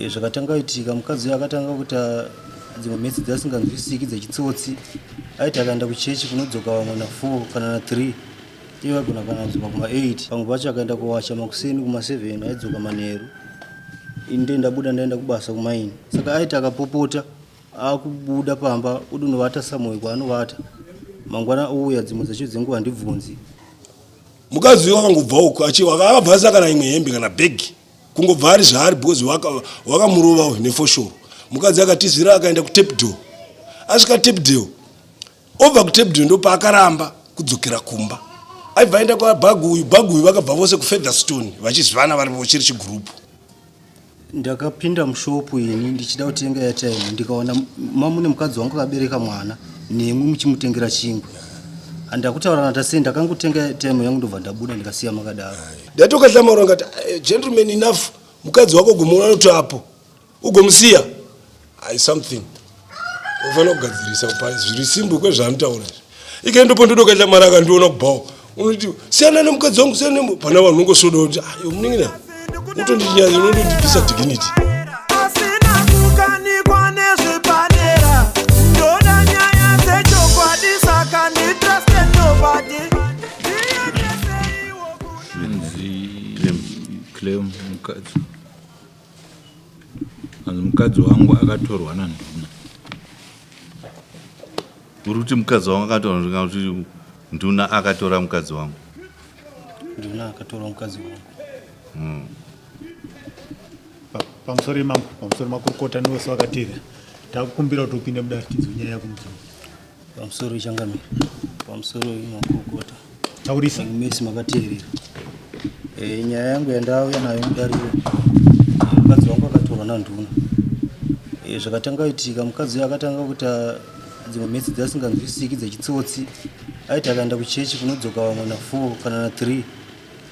Zvakatanga itika mukadzi akatanga kuita dzimwe mhezi dzasinganzwisiki dzechitsotsi. Aiti akaenda kuchechi kunodzoka vamwe na 4 kana na 3 iye vagona kana kudzoka kuma8. Pamwe pacho akaenda kuwasha makuseni kuma7 aidzoka manheru. Inde ndabuda ndaenda kubasa kumaini. Saka aiti akapopota akubuda pamba udunovata samwe kwaanovata. Mangwana ouya dzimwe dzacho dzenguva handibvunzi. Mukadzi wakangobva uko akabva asakana imwe hembe kana bhegi kungobva ari zvaari because wakamurova nefoshoro. Mukadzi akatizira akaenda kutepdo. Asvika tepdo obva kutepdo ndo paakaramba kudzokera kumba. Aibva aenda kwabhagu uyu vakabva vose kuFeatherstone vachizivana vari chiri chigurupu. Ndakapinda mushopu ini ndichida kutenga airtime ndikaona mamune mukadzi wangu akabereka mwana nemwe muchimutengera chingwa. Andakutaura natasei ndakangotenga airtime yangu ndobva ndabuda ndikasiya makadaro. Ndatokahlamaura ngati gentleman enough mukadzi wako gumura notapo ugomusiya ai something ufana kugadzirisa pa zviri simbu kwezvamutaura ikaendopo ndodokahlamara akandiona kubawo unoti siyana nemukadzi wangu siyana pana vanhu ungosoda kuti ayo muningina utondinyazi unondondipisa dignity. Mukadzi wangu akatorwa nanduna. Uruti mukadzi wangu akatorwa kuti nduna akatora mukadzi wangu. Nduna akatora mukadzi wangu. Pamusoro makurukota nose wakatira. Takukumbira kuti upinde mudaratidzo nyaya yako mudzimu. Pamusoro ichangamira. Pamusoro makurukota. Taurisa mesi makateerera. Nyaya yangu yandauya nayo mudariro. Mukadzi wangu akatorwa nanduna. Zvakatanga itika mukadzi akatanga kuita dzimwe mhezi dzasinganzwisiki dzechitsotsi. Aiti akaenda kuchechi kunodzoka vamwe na 4 kana na 3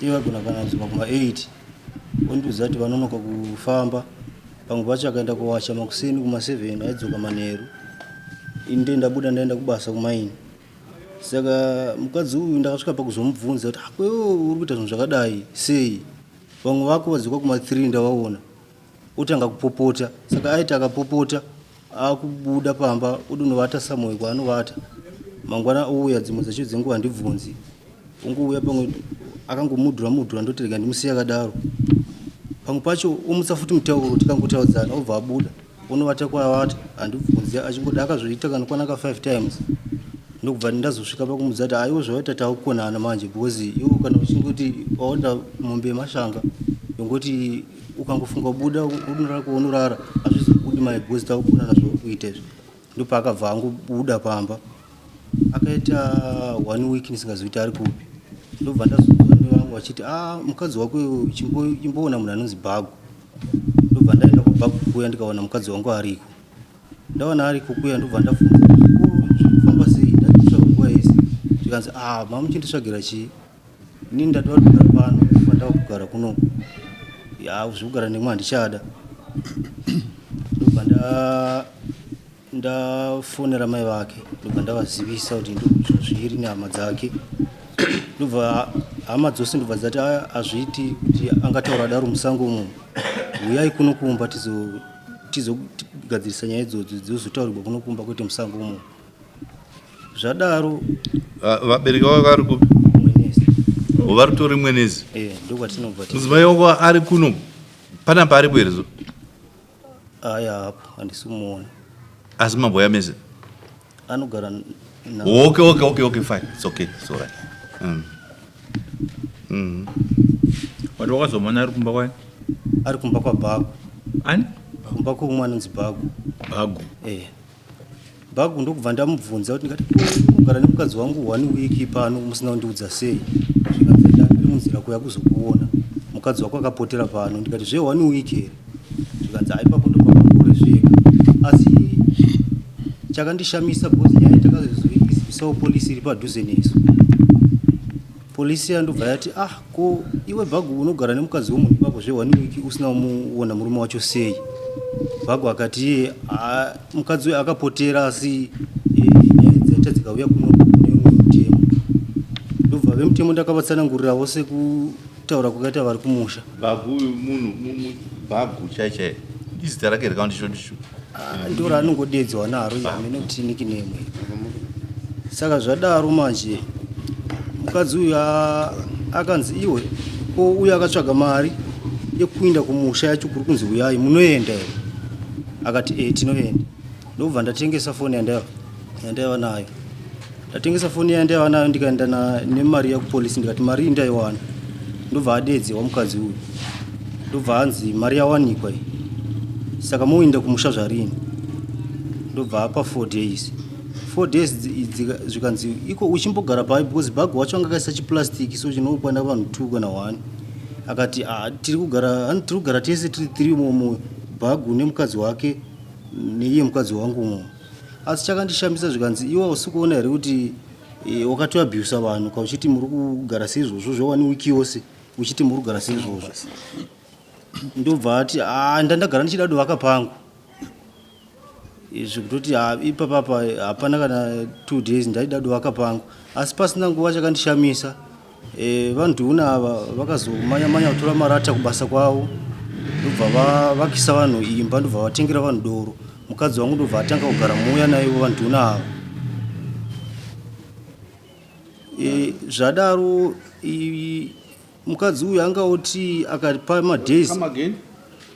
iye vagona kana kudzoka kuma8. Ondiudza kuti vanonoka kufamba. Pamwe pacho akaenda kuwasha makuseni kuma7 aidzoka manheru. Inde ndabuda ndaenda kubasa kumaini. Saka mukadzi uyu ndakasvika pakuzomubvunza kuti akwewo uri kuita zvinhu zvakadai sei. Vamwe vako vadzoka kuma3 ndavaona. Utanga kupopota. Saka aiti akapopota akubuda pamba udunovata samwe kwaanovata. Mangwana ouya dzimwe dzacho dzenguva handibvunzi. Ungouya pamwe akangomudhura ndoti rega ndimusiya akadaro. Pamwe pacho omutsa futi mutauro tikangotaudzana obva abuda. Unovata kwaavata handibvunzi achingoda akazvoita kana kwanaka 5 times. Ndokubva ndazosvika pakumudza kuti aiwo zvawaita takukonana manje because iwo kana uchingoti waona mombe yemashanga yongoti ukangofunga buda unorara kwaunorara hazvizobudi manje because takukonana zvauri kuita izvi. Ndopaakabva angobuda pamba. Akaita 1 week ndisingazivi ari kupi. Ndobva ndazobva nevangu vachiti mukadzi wako chimboona munhu anonzi Bhagu. Ndobva ndaenda kuBhagu kuya ndikaona mukadzi wangu ariko. Ndaona ariko kuya ndobva ndabvunza zvofamba sei ndatisvaga nguva yese. Zvikanzi mamuchinditsvagira chii? Inini ndati vari kugara pano kwandava kugara kunoko. Zvekugara nemwe handichada. Ndobva ndafonera mai vake ndobva ndavazivisa kuti ndozviri nehama dzake. Ndobva hama dzose ndobva dzati hazviiti kuti angataura daro musango umo. Uyai kunokumba tizogadzirisa nyaya idzodzo dzozotaurirwa kunokumba kwete musango umo. Zvadaro vabereki vako vari kupi? Mwenezi. Vari kutori Mwenezi? Ndokwatinobva. Mudzimai wako ari kuno pana paaripo here zo? Aya hapo handisi kumuona. Asi mamboya mese? Anogara Okay, fine. It's okay. It's all right. Wati wakazomona ari kumba kwani? Ari kumba kwaBhagu. Ani? Kumba kwoumwe anonzi Bhagu. Bhagu. Bhagu ndokubva ndamubvunza kuti ndikati kugara nemukadzi wangu 1 week pano musina kundiudza sei. Zvikanzi ndiri munzira kuya kuzokuona. Mukadzi wako akapotera pano. Ndikati zve 1 week here. Zvikanzi aipapo ndopakangore zvega. Asi chakandishamisa because nyaya takazozivisawo polisi iri padhuze nesu. Polisi yandobva yati ko iwe Bhagu unogara nemukadzi womunhu ipapo zve 1 week usina kumuona murume wacho sei. Bhagu akati mukadzi uyu akapotera asi nyaya dzaita dzikauya kuno kune mutemo. Ndobva vemutemo ndakavatsanangurira vose kutaura kwakaita vari kumusha. Bhagu uyu munhu Bhagu chaichai. izita rake rikaundisho ndisho ndo raanongodedzwa naro amene kuti nickname. Saka zvadaro manje mukadzi uyu akanzi iwe ko uyu akatsvaga mari yekuinda kumusha yacho kuri kunzi uyai munoenda here, akati tinoenda. Ndobva ndatengesa foni yandaiva nayo, ndatengesa foni yandaiva nayo ndikaenda nemari yakupolisi ndikati mari iyi ndaiwana. Ndobva adedzewa mukadzi uyu, ndobva anzi mari yawanikwa iyi, saka muinda kumusha zvarini. Ndobva apa 4 days 4 days zvikanzi iko uchimbogara pai because bag wacho anga kaisa chiplastiki so chinokwana vanhu 2 kana 1. Akati tiri kugara tese tiri 3 momo, bhagu nemukadzi wake neiye mukadzi wangu mo. Asi chakandishambisa zvikanzi iwe usikuona here kuti wakatoabhusa vanhu kauchiti muri kugara seizvozvo zvowani wiki yose uchiti muri kugara seizvozvo. Ndobva ati ndandagara ndichida dovaka pangu zvekutoti ipapapa hapana kana 2 days ndaida dovaka pangu. Asi pasina nguva chakandishamisa vanduna ava vakazomanya kutora marata kubasa kwavo, ndobva vakisa vanhu imba, ndobva vatengera vanhu doro. Mukadzi wangu ndobva atanga kugara muya naivo vanduna ava. Zvadaro mukadzi uyu angauti akapa madays,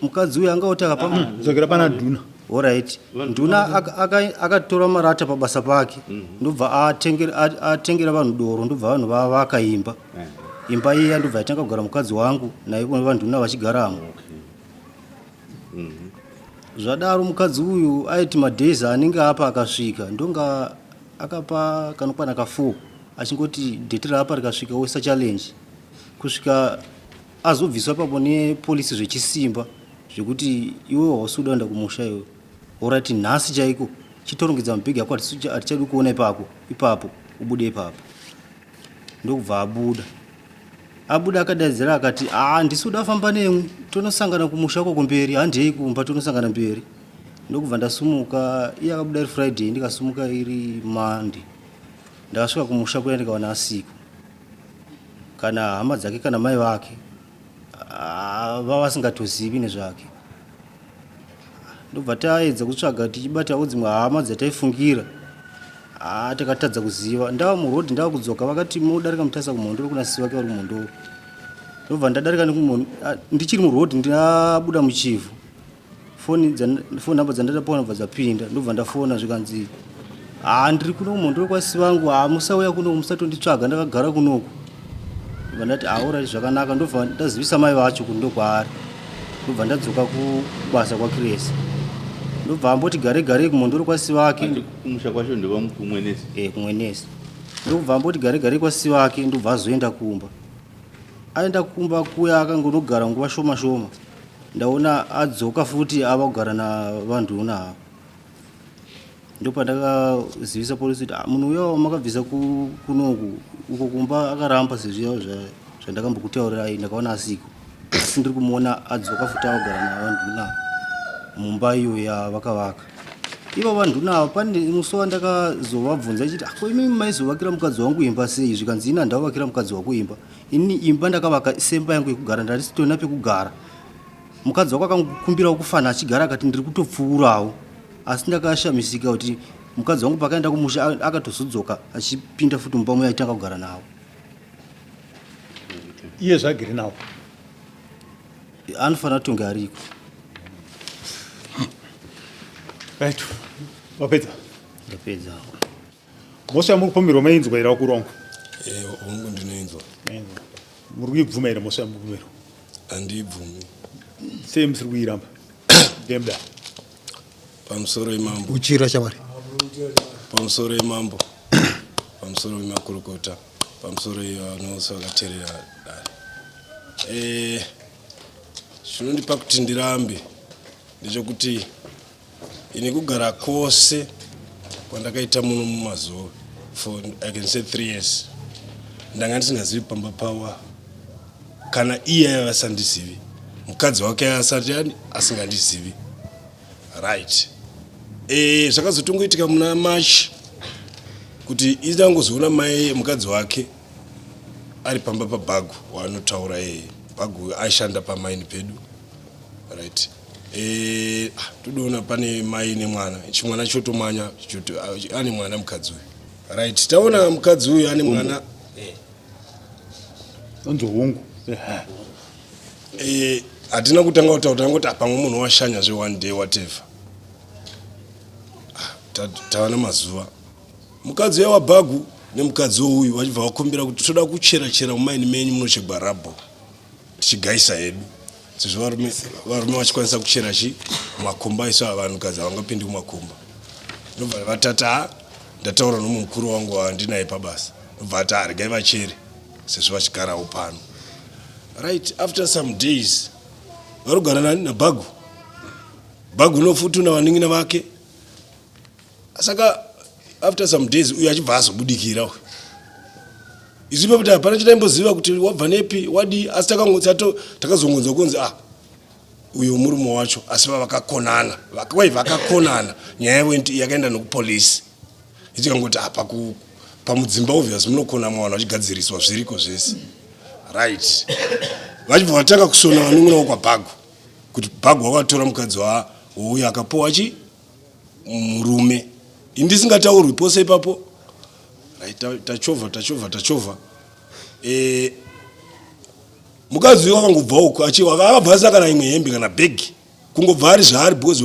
mukadzi uyu angauti akapa zokera pana nduna. Alright, nduna akatora marata pabasa pake, ndobva atengera vanhu doro, ndobva vanhu vakaimba imba iya, ndobva atanga kugara mukadzi wangu naivo vanduna vachigaramo. Zvadaro mukadzi uyu aiti madays anenge apa akasvika ndonga akapa kanokwana ka4 achingoti date raapa rikasvika oisa challenge kusvika azobviswa papo nepolisi zvechisimba zvekuti iwe hausuda kuenda kumusha iwe. Alright, nhasi chaiko chitorongedza mubhegi yako hatichadi kuona ipapo ubude ipapo. Ndokubva abuda akadaidzira akati ndisuda afamba nemwe tonosangana kumusha uko kumberi, handei kumba tonosangana mberi. Ndokubva ndasumuka, iye akabuda iri Friday ndikasumuka iri Monday. Ndakasvika kumusha kuya ndikawana asiku kana hama dzake kana mai vake vavasingatozivi nezvake. Ndobva taedza kutsvaga tichibatawo dzimwe hama dzataifungira takatadza kuziva. Ndava murodhi ndava kudzoka vakati mudarika mutasa kumhondoro kuna sisi vake vari kumhondoro. Ndobva ndadarika ndichiri murodhi ndabuda muchivhu, foni namba dzandatapaona bva dzapinda. Ndobva ndafona zvikanzi ndiri kuno kumhondoro kwasisi vangu, musauya kuno musatonditsvaga ndakagara kunoko. Ndobva ndati alright zvakanaka. Ndobva ndazivisa mai vacho kuti ndokwaari. Ndobva ndadzoka kubasa kwaKresi. Ndobva amboti gare kumhondoro kwasisi vake kumusha kwacho ndekumwenesi kumwenesi. Ndobva amboti gare kwasisi vake, ndobva azoenda kumba. Aenda kumba kuya akangonogara nguva shoma. Ndaona adzoka futi ava kugara navanduna ava. Ndopandakazivisa polisi kuti munhu uya makabvisa kunoku uko kumba akaramba sezviyawo zvandakambokutaurirai ndakaona asiku, asi ndiri kumuona adzoka futi avagara navanduna mumba iyo yavakavaka. Ivo vanduna ava pane musi wandakazovabvunza ichiti ko imi maizovakira mukadzi wangu imba sei? Zvikanzi ina ndavakira mukadzi wako imba, ini imba ndakavaka semba yangu yekugara, ndarisitona pekugara. Mukadzi wako akangukumbirawo kufana achigara akati ndiri kutopfuurawo, asi ndakashamisika kuti mukadzi wangu pakaenda kumusha akatozodzoka achipinda futi mumba muya aitanga kugara nawo. Iye zvagere nawo anofanira kutonge ariko. right. Wapedza Ndapedza. mose yamurikupomerwa mainzwa ira wakurongo hongu ndinoinzwa. muri kuibvuma ira mose yamurikupomerwa? Handibvumi. sei musiri kuiramba? ndemda Pamusoro imambo, uchira shamwari, pamusoro imambo, pamusoro imakurukota, pamusoro ivanose vakateerera dare. Zvinondipa kuti ndirambe ndechekuti ini kugara kwose kwandakaita muno mumazuva for I can say 3 years ndanga ndisingazivi pamba pawa kana iye avasandizivi, mukadzi wake asati asingandizivi. Right. Zvakazotongoitika muna March kuti itangozoona mai mukadzi wake ari pamba pabhagu waanotaura yeye, bhagu aishanda pamaini pedu. Right. todoona pane mai nemwana chimwana chotomanya ane mwana mukadzi uyu right taona mukadzi uyu ane mwana onzo hungu hatina kutanga kutaura ngoti pamwe munhu washanya zve one day whatever tawana mazuva mukadzi uya wabhagu nemukadzi uyu vachibva vakumbira kuti toda kuchera mumaini menyu munochegwa rabho tichigaisa hedu sezvo varume vachikwanisa kuchera mumakomba isu vanhukadzi havangapindi mumakomba ndobva vatata ndataura nomwe mukuru wangu wandinaye pabasa ndobva ati regai vachere sezvo vachigarawo pano right after some days varogara nani nabhagu bhagu unofutuna vaning'ina vake saka after some days uyu achibva azobudikira uyu isu ipapo hapana chataimboziva kuti wabva nepi wadi asi takazongonzwa kunzi uyu murume wacho asi vakakonana vakakonana nyaya yakaenda nokupolisi ichikangoti pamudzimba obvious munokona mwana vachigadziriswa zviriko zvese right vachibva vatanga kusona vanong'ina vokwabhagu kuti bhagu wakatora mukadzi wouyu akapowa murume indisingataurwi pose ipapo right tachovha mukadzi uyu wakangobva uko akabva asina kana imwe hembe kana bhegi kungobva ari zvaari because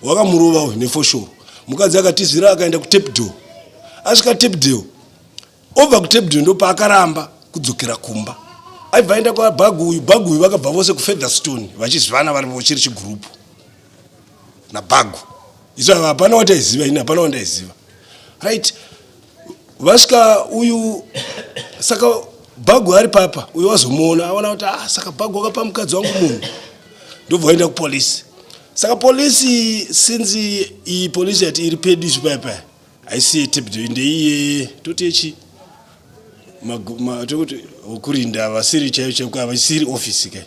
wakamurova nefoshoro mukadzi akatizira akaenda kutepdo asvika tepdo obva kutepdo ndopaakaramba kudzokera kumba aibva aenda kwabhagu uyu vakabva vose kufeatherstone vachizivana vari vochiri chigurupu nabhagu isu hapana wataiziva ini hapana wandaiziva right vasvika uyu saka bhagu ari papa uyu wazomuona aona kuti saka bhagu wakapa mukadzi wangu munhu ndobva waenda kupolisi saka polisi sinzi iyi polisi yati iri pedu isu payapaya haisi tepdo ndeiye totechi tokuti kurinda vasiri chaivo havasiri ofisi kai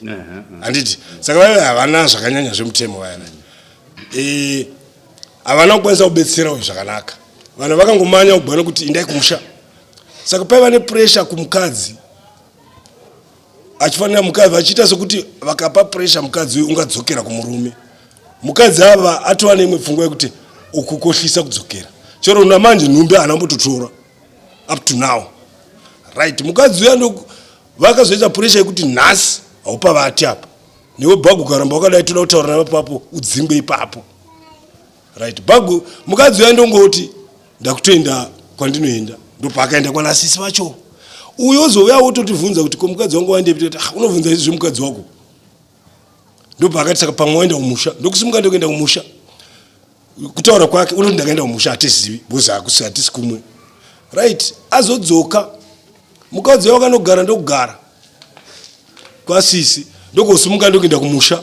handiti saka vaive havana zvakanyanya zvemutemo vayana havana kukwanisa kubetsera uyu zvakanaka vanhu vakangomanya kugwana kuti indai kumusha saka paiva nepuresha kumukadzi achifanira mukadzi vachiita sokuti vakapa puresha mukadzi uyu ungadzokera kumurume mukadzi ava atova neimwe pfungwa yekuti ukukohlisa kudzokera chero namanje nhumbi haana mbototora up to now right mukadzi uya vakazoita puresha yekuti nhasi haupa vati apa newe bhagu karamba wakadai toda kutaura navapapo udzingwe ipapo right bhagu mukadzi uya ndongoti ndakutoenda kwandinoenda ndopaakaenda kwanasisi vacho uyo ozouya wototivhunza kuti ko mukadzi wangu waendepi unovhunza izvi zvemukadzi wako ndopaakati saka pamwe waenda kumusha ndokusimuka ndokuenda kumusha kutaura kwake unoti ndakaenda kumusha hatizivi bozi hatisi kumwe right azodzoka mukadzi uya wakanogara ndokugara kwasisi ndokosimuka ndokuenda kumusha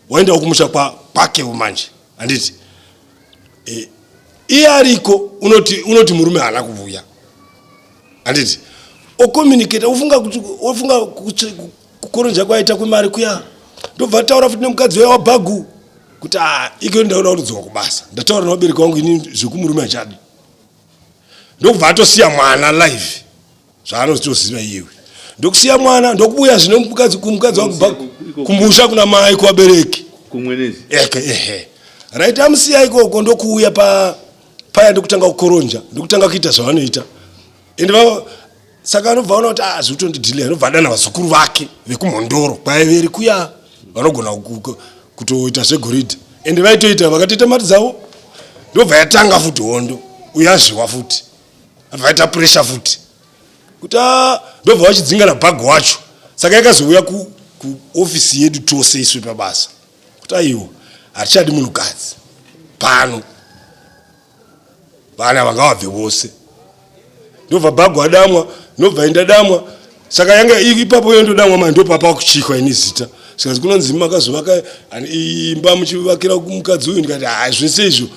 waendawo kumusha kwakewo manje handiti iye ariko unoti murume haana kuvuya handiti ocommunicate ofunga kukoronja kwaita kwemari kuya ndobva taura futi nemukadzi uya wabhagu kuti iko ndaona kutodzoka kubasa ndataura nawabereki wangu ini zvekumurume achadi ndokubva atosiya mwana live zvaanozitoziva iyewe ndokusiya mwana ndokubuya zvino kumukadzi wangu bhagu kumusha kuna mai kuwabereki right amusiya ikoko ndokuuya paya ndokutanga kukoronja ndokutanga kuita zvavanoita ende saka anobva ona kuti zvitondidhilea anobva adana vazukuru vake vekumhondoro kwaiveri kuya vanogona kutoita zvegoridhe ende vaitoita vakatoita mari dzavo ndobva yatanga futi hondo uyazviwa futi abva yaita puresha futi kuti ndobva vachidzinga nabhagu wacho saka yakazouya kuofisi yedu tose iswe pabasa kuti aiwo hatichadi munhukadzi pano vana vanga vabve vose ndobva bhagu adamwa ndobva indadamwa saka yanga ipapo yondodamwa manje ndopapa kuchikwa ini zita saka kunonzi makazovaka imba muchivakira mukadzi uyu ndikati zvese izvo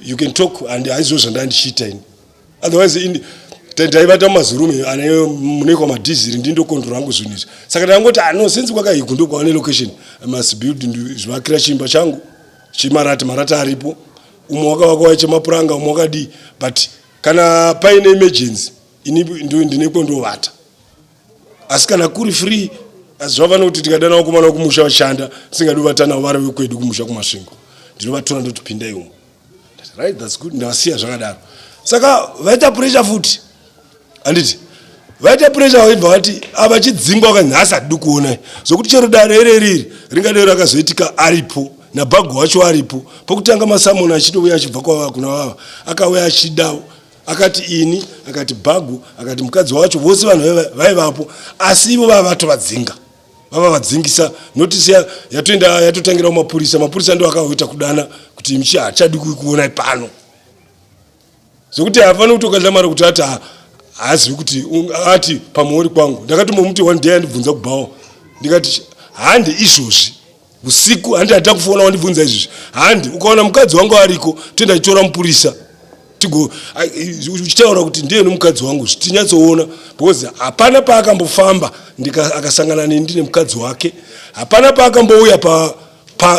you can talk and haizvo zvandandichiita ini otherwise ndaivata mumazurume munekwa madhiziri ndindokondro rangu zvinhu izvi saka ndangoti no since kwakaiko ndokwaone location must build zvivakira chimba changu marata aripo umwe wakavaka wachemapuranga umwe wakadii but kana paine emergency ini ndinekwo ndovata asi kana kuri free zvavana kuti tikadana wakomana kumusha vashanda tisingadi vatana vari vekwedu kumusha kumasvingo ndinovatora ndoti pindai umo. Right, that's good. Ndavasiya zvakadaro. Saka vaita pressure futi. Anditi vaita pressure vaibva vati ava chidzingwa vakanhasi hatidi kuona zvokuti chero dare ireriri ringadero rakazoitika aripo nabhagu wacho aripo. Pokutanga masamoni achidouya achibva kuna vava akauya achida akati ini akati bhagu akati mukadzi wacho vose vanhu vaivapo asi ivo vava vatovadzinga vava vadzingisa notisi yatotangira kumapurisa mapurisa ndo akaita kudana kuti mchi hachadi kuona pano zvokuti hapana kutokadla mari kuti ati haazivi kuti ati pamuori kwangu ndakatomuti one day andibvunza kubhawa ndikati handi izvozvi usiku handi hatida kufona wandibvunza izvozvi handi ukaona mukadzi wangu ariko toenda titora mupurisa uchitaura kuti ndiye nomukadzi wangu zvitinyatsouona because hapana paakambofamba akasangana ndine mukadzi wake hapana paakambouya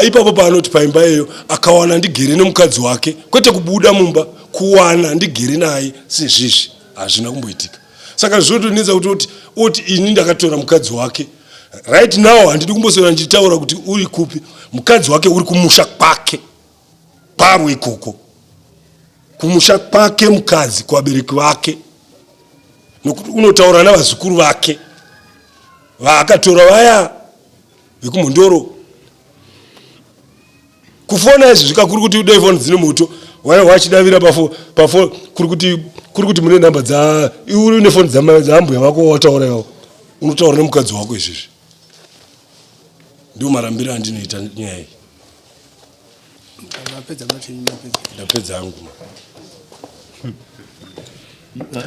ipapo paanoti paimba iyoyo akawana ndigere nomukadzi wake kwete kubuda mumba kuwana ndigere naye sezvizvi hazvina kumboitika. Saka zvotonetsa kuti ini ndakatora mukadzi wake right now handidi kumbosora ndichitaura kuti uri kupi mukadzi wake uri kumusha kwake kwavo ikoko kumusha kwake mukadzi kuvabereki vake nokuti unotaura navazukuru vake vaakatora vaya vekumhondoro kufona izvi zvikakuri kuti udai dzine moto waya wachidavira pafo kuri kuti mune namba dza uri ne foni dzambuya vako wataura yawo unotaura nemukadzi wako izvizvi ndio marambiro andinoita nyaya iyi. Ndapedza hangu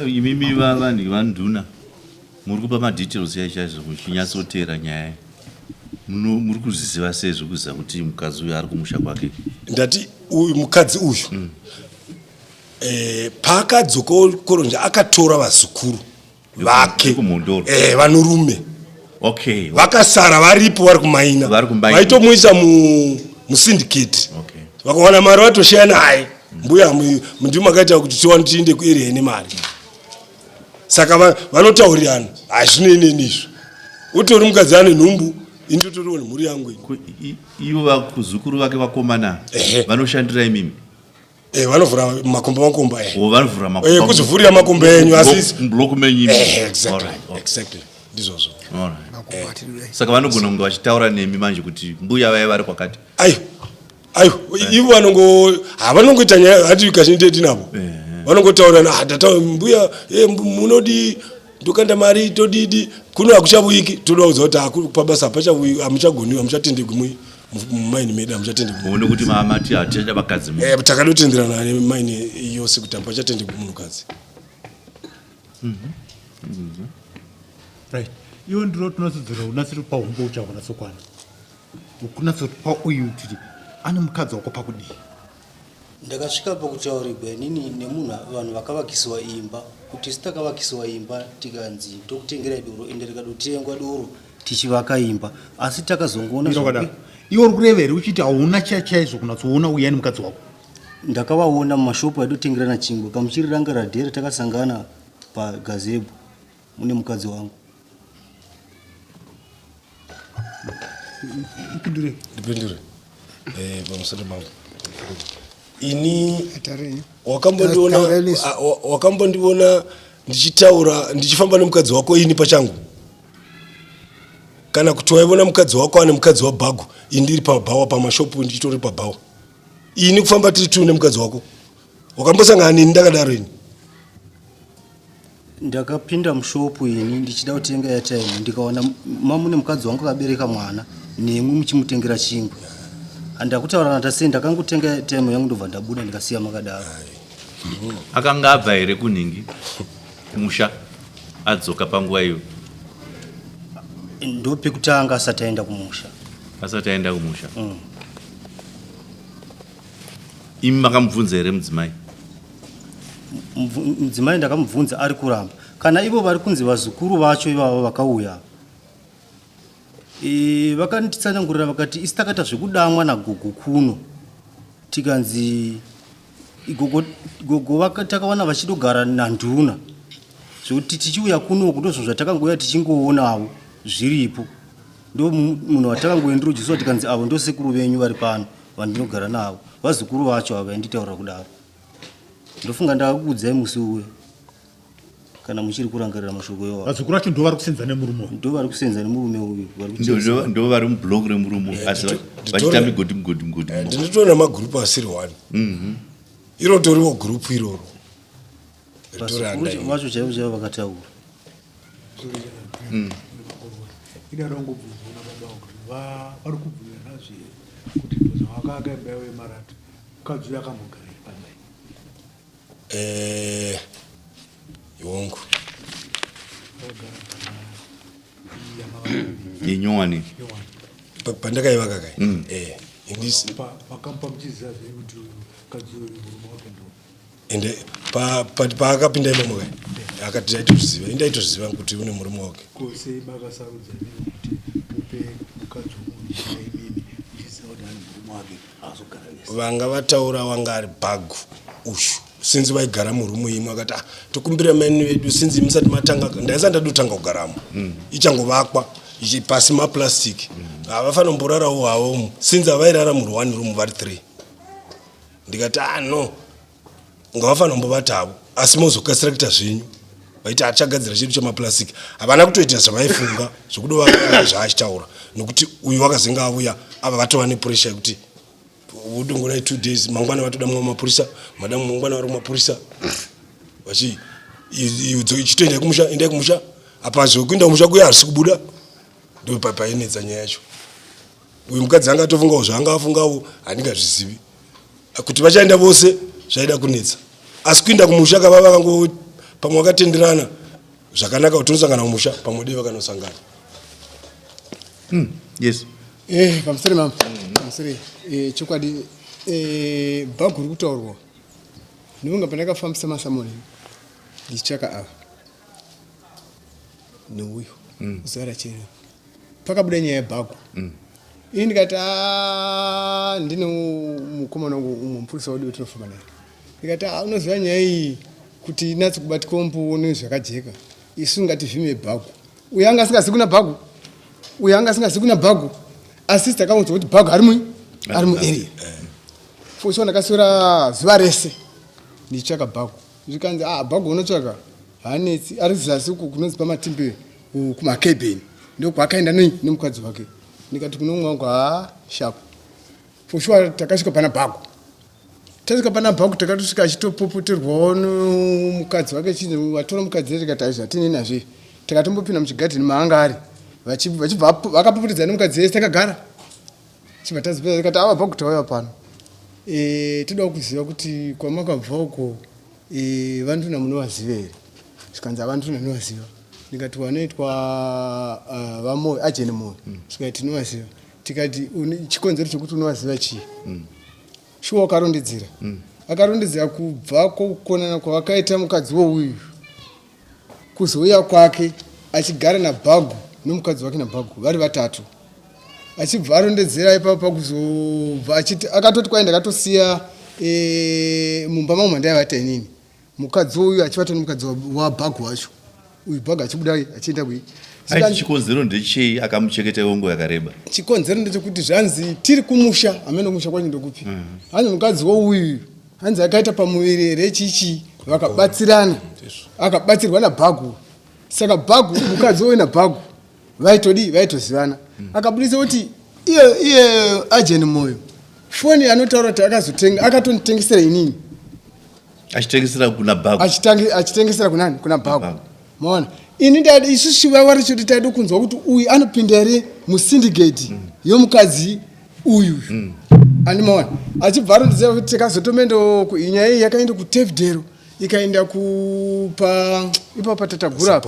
imimi vanhu vanduna muri kupa madetails yaizvo muchinyatsotera nyaya muri kuzviziva sezvo kuziva kuti mukadzi uyu ari kumusha kwake ndati uyu mukadzi uyu paakadzoka koronja akatora vazukuru vake vanorume vakasara varipo vari kumaina vaitomuisa musyndicate vakawana mari vatoshaya naye mbuya ndi makaita kuti tiende kuarea nemari saka vanotaurirana hazvinenenizvo utori mukadzi ane nhumbu indotoriwo nemhuri yangu ivo kuzukuru vake vakomana vanoshandira imimi vanovhura makomba vanovhura kuzivhurira makomba enyu asibloku menyu exactly ndizvozvo. Saka vanogona kunge vachitaura nemi manje kuti mbuya vaya vari kwakati aiwa ivo havanongoita nyaya hati kazhinji navo vanongotaurana tata mbuya munodi ndokanda mari todidi kuno hakuchavuyiki toda kuziva kuti pabasa hamuchagoniwi hamuchatendegwi mumaini medu hamuchatendegwi kuti mamati hatichaita vakadzi takanotenderana nemaini yose kuti hamuchatendegwi munhukadzi. Right. Iwe ndiro tunasidzira unasiri paumbo uchaona sokwana ukunasiri pauyu kuti ane mukadzi wako pakudii ndakasvika pakutaurirwa inini nemunhu vanhu vakavakisiwa imba kuti sitakavakisiwa imba tikanzi tokutengerai doro ende rikadotengwa doro tichivaka imba asi takazongoona iwe uri kureva here uchiti hauna chaizvo kunatsoona uya ni mukadzi wako ndakavaona mumashopu aitotengerana chingwa kamuchiri ranga radhera takasangana pagazebo mune mukadzi wangu. Ndipindure pamusoro mangu ini wakambondiona ndichitaura ndichifamba nemukadzi wako ini pachangu kana kuti waiona mukadzi wako ane mukadzi wabhagu ini ndiri pabhawa pamashopu ndichitori pabhawa ini kufamba tiri tu nemukadzi wako wakambosangana nini ndakadaro ini ndakapinda mushopu ini ndichida kutenga airtime ndikaona mamune mukadzi wangu akabereka mwana nemwe muchimutengera chingwa andakutaurana tase ndakangotenga airtime yangu ndobva ndabuda ndikasiya makadaro. Akanga abva here kunhingi kumusha adzoka panguva iyo ndopekutanga asati aenda kumusha imi makamubvunza here mudzimai mudzimai ndakamubvunza ari kuramba kana ivo vari kunzi vazukuru vacho ivavo vakauya vakanditsanangurira vakati isi takaita zvekudamwa nagogo kuno tikanzi gogo takawana vachidogara nanduna zvokuti tichiuya kunoku ndozvo zvatakangoya tichingoonawo zviripo ndo munhu watakangoendirodziswa tikanzi avo ndo sekuru venyu vari pano vandinogara navo vazukuru vacho ava inditaura kudaro ndofunga ndakakuudzai musi uwe kana muchiri kurangarira mashoko iwawo vazukuru vacho ndo vari kusenza nemurume ndo vari kusenza nemurume uyu ndo vari mubhulongo remurume asi vachita migodi ndinotoona magrupu asiri 1 iro toriwo gurupu iroro vasukuru vacho chaivo chaivo vakataura idarongobvunzwa nababa kuti vari kubvunzana zviri kuti bvunzo wakanga imba wemarata mukadzi uyu akambogara pamai yongu yenyowani pandakaiva kakai pakampa muchiziva zvei kuti mukadzi uyu murume wake ndo ende paakapinda imomo kai akati aitoziva indaitoziva kuti une murume wake kose makasarudza nei kuti mupe mukadzi womuishira inini muchiziva kuti ani murume wake azogara nese vanga vataura wanga ari bhagu ushu sinzi vaigara murumu imwe akati tokumbira meni vedu sinzi musati matanga ndaisa ndadi kutanga kugaramo ichangovakwa pasi mapurasitiki havafana kumborarawo havomo sinzi havairara muru1 rumu vari 3 ndikati no ngavafana kumbovati havo asi mozokasira kuita zvenyu vaiti achagadzira chedu chemapurasitiki havana kutoita zvavaifunga zvokudova zvaachitaura nokuti uyu wakazenga avuya ava vatova nepuresha yekuti udongonai 2 days mangwana vatoda mumwe mapurisa madamu mangwana vari kumapurisa vachi ichitoendai kumusha endai kumusha apa zvokuenda kumusha kuya harisi kubuda ndo painetsa nyaya yacho uyu mukadzi anga atofungawo zvaanga afungawo handingazvizivi kuti vachaenda vose zvaida kunetsa asi kuenda kumusha kava vakango pamwe vakatenderana zvakanaka kuti unosangana kumusha pamwe dei vakanosangana yes pamusere mama pamusere chokwadi bhagu uri kutaurwa ndinonga pandakafambisa masamoni ndichitsvaka ava neuyu zuva rachireva pakabuda nyaya yebhagu ini ndikati ndine mukomana wangu umwe mupurisa wadi wetinofamba naye ndikati unoziva nyaya iyi kuti inatsi kubatikwa mumbuwo nezvakajeka isu ngativhime bhagu uyu anga asingazivi kuna bhagu uyu anga asingazivi kuna bhagu asi takaudza kuti bhagu ari muarea foso ndakaswera zuva rese ndichitsvaka bhagu zvikanzi bhagu unotsvaka hanetsi ari zasi uku kunonzi pamatimbe kumakebheni ndokwakaenda nemukadzi wake ndikati kuno umwe wangu shapu foshua takasvika pana bhagu tasvika pana bhagu takatosvika achitopopoterwawo nomukadzi wake chinzi watora mukadzi we tikati aizvatini nazve takatombopinda muchigadheni maanga ari vachibva vakapopotedzana nemukadzi wese takagara chibva tazipedza tikati bhagu tauya pano todawo kuziva kuti kwamakabva uko vanduna munovaziva here zvikanzi havanduna novaziva ndikati wanoitwa vamoyo ajeni moyo zvikati tinovaziva tikati chikonzero chekuti unovaziva chii shuwa wakarondedzera akarondedzera kubva kwokukonana kwavakaita mukadzi wouyu kuzouya kwake achigara nabhagu nomukadzi wake nabhagu vari vatatu achibva arondedzera ipapa kuzobva achiti akatoti kwaenda akatosiya mumba mamwe mandaivata inini mukadzi wouyu achivata nomukadzi wabhagu wacho uyu bhagu achibuda achienda kui chikonzero ndechei akamucheketa ongo yakareba chikonzero ndechekuti zvanzi tiri kumusha hamene kumusha kwacho ndokupi hanzi mukadzi wouyu hanzi akaita pamuviri here chichi vakabatsirana akabatsirwa nabhagu saka bhagu mukadzi wouyu nabhagu vaitozivana akabudisa kuti iye ajeni moyo foni anotaura kuti akazotenga akatonditengesera inini achitengesera kuna bhagu achitengesera kunani kuna bhagu maona ini ndadi isusu vava richoti taida kunzwa kuti uyu anopinda here musindicate yomukadzi uyu andimaona achibva arondedzera kuti takazotomendo nyaya iyi yakaenda kutevdero ikaenda ipa patatagura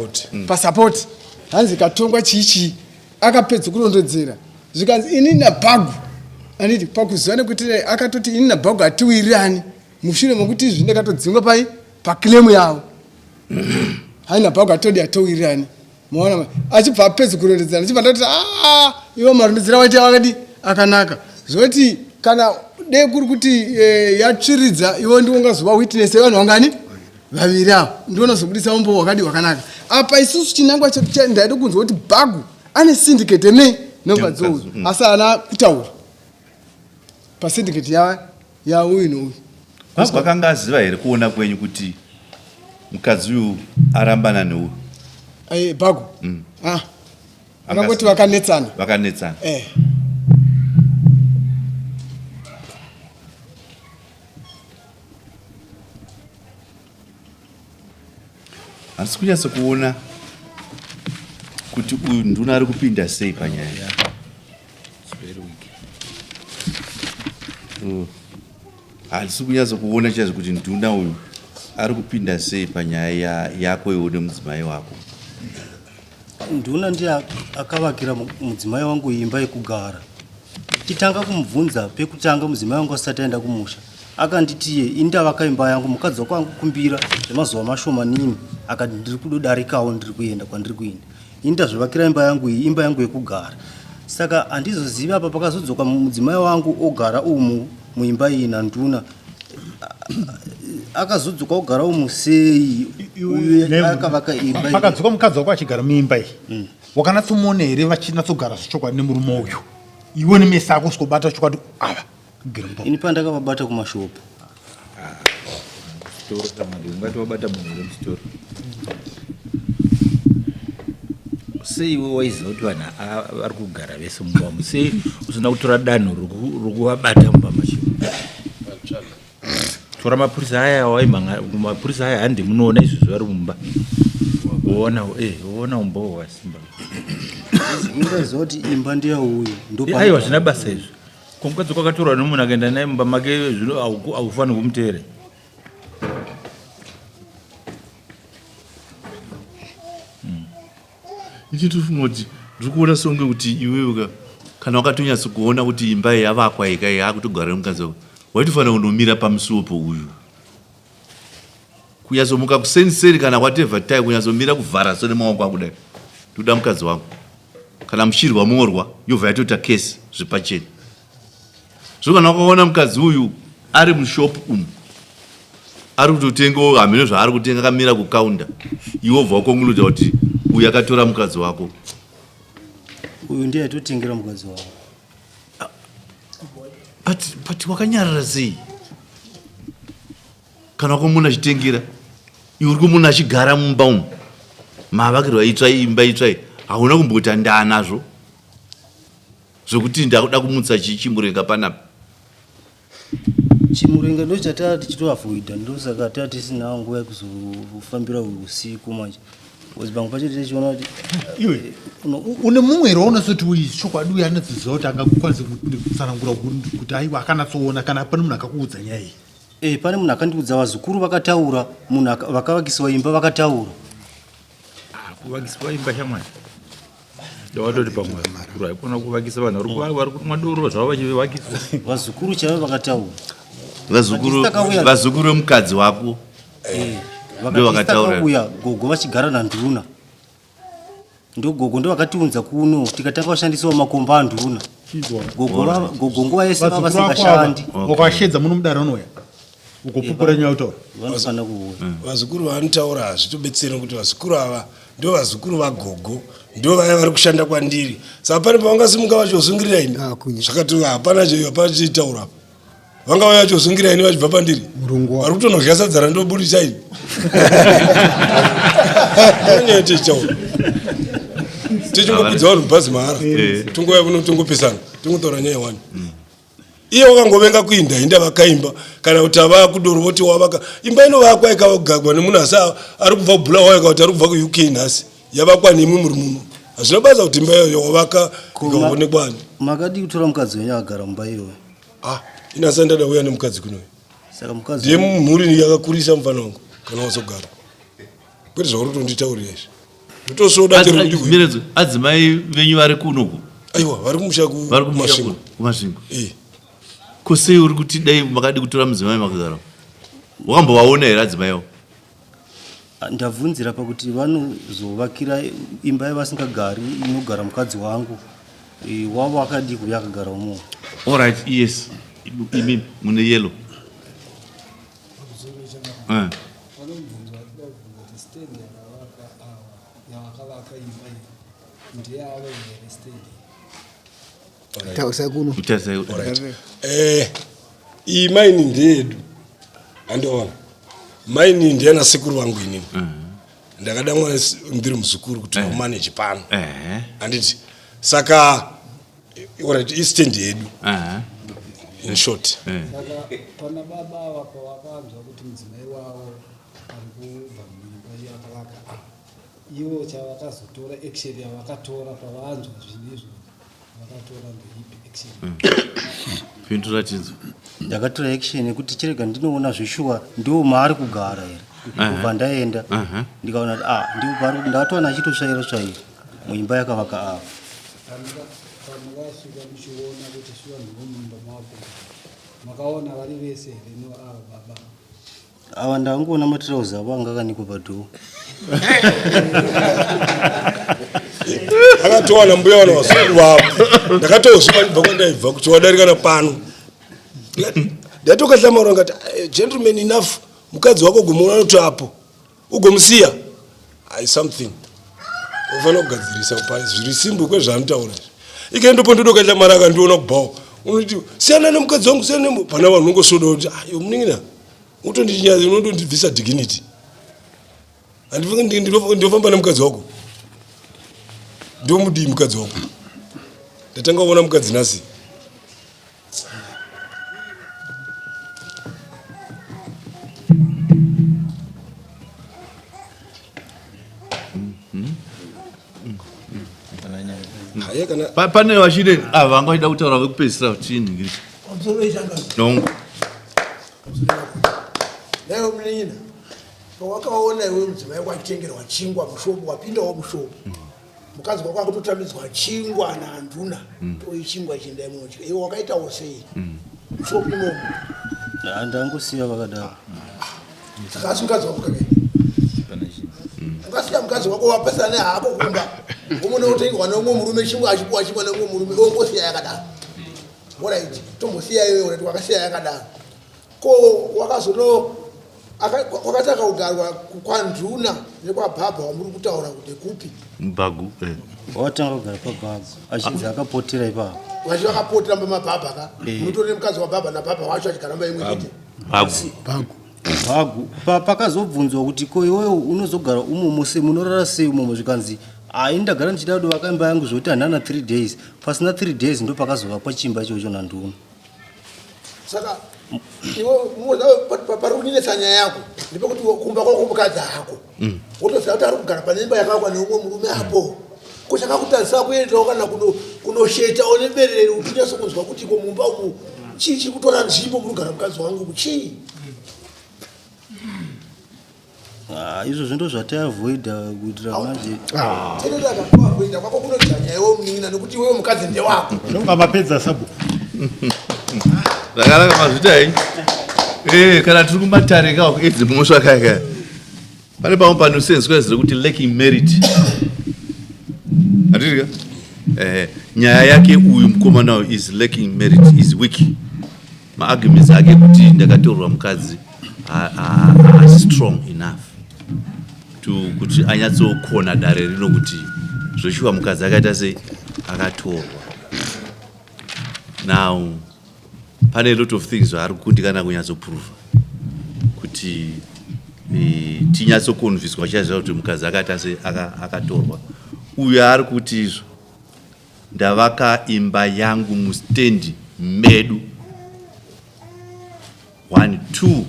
pasapoti hanzi ikatongwa chichi akapedza kurondedzera zvikanzi ini nabhagu anditi pakuziva nekuti akatoti ini nabhagu hatiwirirani mushure mokuti izvi ndakatodzingwa pakilemu yavo haina bhagu atodi atowirirani maona achibva apedza kurondedzera achibva ndati ivo marondedzera waita wakadi akanaka zvoti kana dei kuri kuti yatsviridza ivo ndiwo ngazova witness yevanhu vangani vaviri avo ndiwo nozobudisa umbo wakadi wakanaka apa isusu chinangwa chedu ndaida kunzwa kuti bhagu ane syndicate nemukadzi uyu asi haana kutaura pasyndicate ya uyu nouyu. Bhagu akanga aziva here kuona kwenyu kuti mukadzi uyu arambana neuyu? Bhagu akangoti vakanetsana. Vakanetsana. Handisi kunyatsa kuona kuti uyu nduna ari kupinda sei panyaya. Handisi kunyatsa kuona chaizvo kuti nduna uyu ari kupinda sei panyaya yako iwe nemudzimai wako. Nduna ndiye akavakira mudzimai wangu imba yekugara. Titanga kumubvunza pekutanga mudzimai wangu asati aenda kumusha. Akanditiye indavaka imba yangu mukadzi wako angukumbira zvemazuva mashomanini akati ndiri kudodarikawo ndiri kuenda kwandiri kuenda. Indazvivakira imba yangu iyi imba yangu yekugara. Saka handizoziva apa pakazodzoka mudzimai wangu ogara umu muimba iyi nanduna. Akazodzoka ogara umu sei akavaka imba. Pakadzoka mukadzi wako achigara muimba iyi. Wakanatsomuona here vachinatsogara zvechokwadi nemurume uyu? Iwe nemeso ako sikobata chokwadi ava. Ini pandakavabata kumashopu. Ungati wabata munhu uri muchitoro. Sei iwe waiziva kuti vanhu vari kugara vese mumba umu? Sei usina kutora danho rokuvabata mumba macho? Tora mapurisa aya waimhanga, mapurisa aya handi munoona izvozvo vari mumba. Woona umba hwasimba. Ingaziva kuti imba ndeyauyu. Aiwa zvina basa izvo. Kumukadzi kwakatorwa nomunhu akaenda naye mumba make zvino haufaniri kumuteerera. Ichi tofunga kuti ndiri kuona songe kuti iwewe kana wakatonyatsa kuona kuti imba yavakwa ika yakutogara nemukadzi wako, waitofanira kundomira pamusuwo pouyu. Kunyatsomuka kuseniseri kana whatever time kunyatsomira kuvhara so nemaoko akudai. Toda mukadzi wangu. Kana muchirwa morwa yobva yatota kesi zvepachena. Zvino kana wakaona mukadzi uyu ari mushopu umu ari kutotengawo hameno zvaari kutenga akamira kukaunda, iwe bva wakongunudzira kuti uyu akatora mukadzi wako. Uyu ndiye aitotengera mukadzi wako. But wakanyarara sei? Kana wakamuna achitengera, iwe uri kumuna achigara mumba umu, mavakirwa itsvai imba itsvai, hauna kumboti ndaanazvo zvokuti ndakuda kumutsa chimurenga panapa. Chimurenga ndo chatati tichitoavoida, ndosaka tati tisina nguva yekuzofambira usiku manje. Pamwe pacho tichiona kuti iwe une mumwe here waunasoti uyu chokwadi uyu anodziziva kuti angakwanisa kutsanangura kuti aiwa akanatsoona kana pane munhu akakuudza nyaya iyi? Pane munhu akandiudza, vazukuru vakataura, munhu vakavakisiwa imba vakataura. Kuvakiswa imba shamwari ndawatoti pamwe vazukuru haikona kuvakisa vanhu vari kumwa doro zvavo vachivakiswa. Vazukuru chaivo vakataura. Vazukuru vemukadzi wako ndo vakataura. Uya gogo vachigara nanduna. Ndo gogo ndo vakatiunza kuno tikatanga kushandisawo makomba anduna. Gogo nguva yese vava vasingashandi. Wakashedza muno mudare unoya ukopupura nyaya utaura vanofana kuuya. Vazukuru vanotaura hazvitobetsera kuti vazukuru ava ndo vazukuru vagogo, ndo vaya vari kushanda kwandiri. Saka pane pavangasimuka vachozungirira ini zvakati hapana chitaura apa. Vanga vaya vachozungira ini vachibva pandiri. Vari kutonodya sadza randobudisa ini. Nyaya tichitaura. Tichingokudza vanhu mubhazi mahara. Tongouya kuno tongopisana. Tongotaura nyaya wani. Iye wakangovenga kuinda inda vakaimba kana kuti ava kudoro voti wavaka imba inovakwa ikagagwa nemunhu asi ari kubva kubhulawayo kuti ari kubva kuuk nhasi yavakwa nemi muri muno. Hazvina basa kuti imba iyoyo wavaka ikaonekwa ani. Makadi kutora mukadzi wenyu agara mumba iyoyo. Inasa ndada uya nemukadzi kunoyo. Saka mukadzi ndiye mhuri yakakurisa mufana wangu kana wazogara. Kwete zvauri kutonditaurira izvi. Ndotosoda kuti adzimai venyu vari kunoku. Aiwa vari kumusha kumasvingo. Kumasvingo. Kosei uri kuti dai makadi kutora mudzimai makagara? Wakambovaona here adzimai avo? Ndabvunzira pakuti vanozovakira imba yavasingagari inogara mukadzi wangu. Wavo akadi kuuya akagara umo. All right, yes. Imi mune yellow. Tausa kuno. Iyi maini ndeyedu andiona maini ndiyana sekuru vangu inini ndakada mwana ndiri muzukuru kuti vamanage pano handiti saka istendi yedu in short Saka pana baba wapa wakanzwa kuti mudzimai wavo ari kubva muimba yakaraka ivo chavakazotora action yavakatora pavanzwa zvinizvo vakatora ndeipi action Pindura chinzo. ndakatora action yekuti chirega ndinoona zvishuwa ndiwo maari kugara here kubva ndaenda ndikaona ndipo pari ndakatowana achitosvairo svairo muimba yakavaka ava pamakasvika muchiona kuti shuwa ndimumumba mako makaona vari vese here no ava baba ava ndangoona matirauzi avo anga akanikwa padhoo akatowana mbuya wana vazukuru vavo ndakatozvipa ndibva kwandaibva kuti wadarika napano ndatokahlamara ngati gentleman enough mukadzi wako gomuona kuti apo ugomusiya ai something ufanira kugadzirisa pa zviri simbu kwezvaanotaura ikaendopo ndodokahlamara akandiona kubhawo unoti siyana nemukadzi wangu siyana pana vanhu unongosoda kuti ayo munin'ina utondichinyazi unondondibvisa dignity ndinofamba nemukadzi wako ndomudii mukadzi wako ndatanga kuona mukadzi nhasi Pane vachide ava vangaida kutaura vekupedzisira kuti nongo nayo mnina pawakaona iwe mudzimai watengerwa chingwa mushopu wapindawo mushopu mukadzi wako akutotamidzwa chingwa naanduna toichingwa chindai munotya iwe wakaitawo sei mushopu imomo ndangosiya vakadaro saka asi mukadzi wako kakaii angasiya mukadzi wako wapesana hako kumba umone utengerwa neumwe murume chingwa achipuwa chingwa neumwe murume ongosiya yakadaro oraiti tombosiya iwe urati wakasiya yakadaro ko wakazono wakataka kugarwa kwanduna nekwabhabha wamuri kutaura kuti kupi Mbagu. watanga kugara pabhabha achinzi akapotera ipapo vachi vakapotera mbamabhabha ka munotori nemukadzi wabhabha nabhabha wacho achigaramba imwe chete bhagu pakazobvunzwa kuti ko iwewo unozogara umomo sei munorara sei umomo zvikanzi ndagara ndichida kuti vakaimba yangu zvokuti handana 3 days pasina 3 days ndo pakazovakwa chimba ichocho nanduna saka iwe pari kuninetsa nyaya yako ndepekuti kumba kwako mukadzi hako wotoziva kuti ari kugara pane imba yakavakwa neumwe murume apo kuchakakutadzisa kuendawo kana kunoshetawo neberere kuti unyaso kunzwa kuti ko mumba umu chii chiri kutora nzvimbo muri kugara mukadzi wangu kuchii izvo zvindo zvatiavoida kuitira manje tenedakakuavoida kwako kunodhanya iwe munin'ina nekuti iwewe mukadzi ndewako nonga mapedza sabu Rakaraka mazvitai kana tiri kumatare kako edzi mosvakaka pane pamwe panosenzwa ziri kuti lacking merit atirika nyaya yake uyu mukomana uyu is lacking merit is weak maarguments ake kuti ndakatorwa mukadzi are strong enough kuti anyatsokona dare rino kuti zvoshuwa mukadzi akaita sei akatorwa now pane a lot of things zvaari kukundikana kunyatsoprova kuti tinyatsokonviswa chaziva kuti mukadzi akaita sei akatorwa uyu ari kuti izvo ndavaka imba yangu mustendi medu 1 2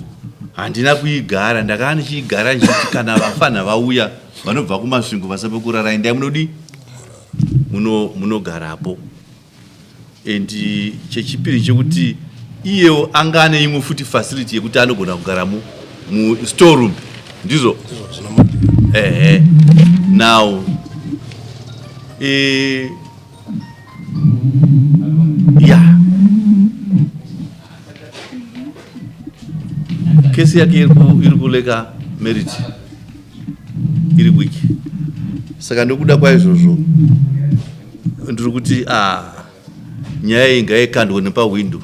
handina kuigara ndakaa ndichiigara ndichiti kana vafana vauya vanobva kumasvingo vasape kurara endai munodi munogarapo and chechipiri chekuti iyewo anga ane imwe futi facility yekuti anogona kugara mustoreroom ndizvo now yeah kesi yake iri kuleka merit iri wiki saka ndokuda kwaizvozvo ndiri kuti nyaya iyi ngaikandwe nepawindo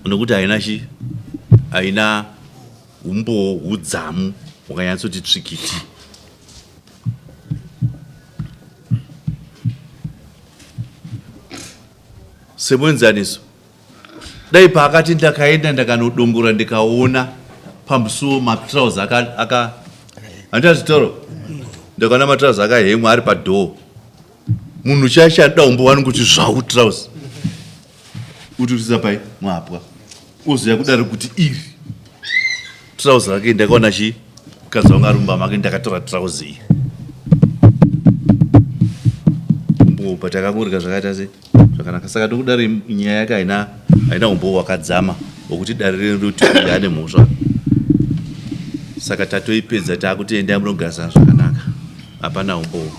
nokuti haina hudzamu hwakanyatsoti tsvikiti semwenzaniso dai pakati ndakaenda ndakanodongora ndikaona pamusuwo matrauzi aka handazvitoro ndakaona matrauzi akahemwa ari padhoo munhu chashanda umbowani kuti zvau trauzi ututisa pai mwapwa uzoya kudari kuti iri trauzi rake ndakaona mukadzi wangu arumba make ndakatora trauzi iyi umbopa takangorika zvakaita se zvakanaka saka tokudari nyaya yake haina umbo wakadzama wokuti dare rino roti ane mhosva saka tatoipedza takutoenda munogarisana zvakanaka hapana umbo.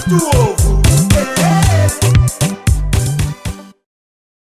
Tuo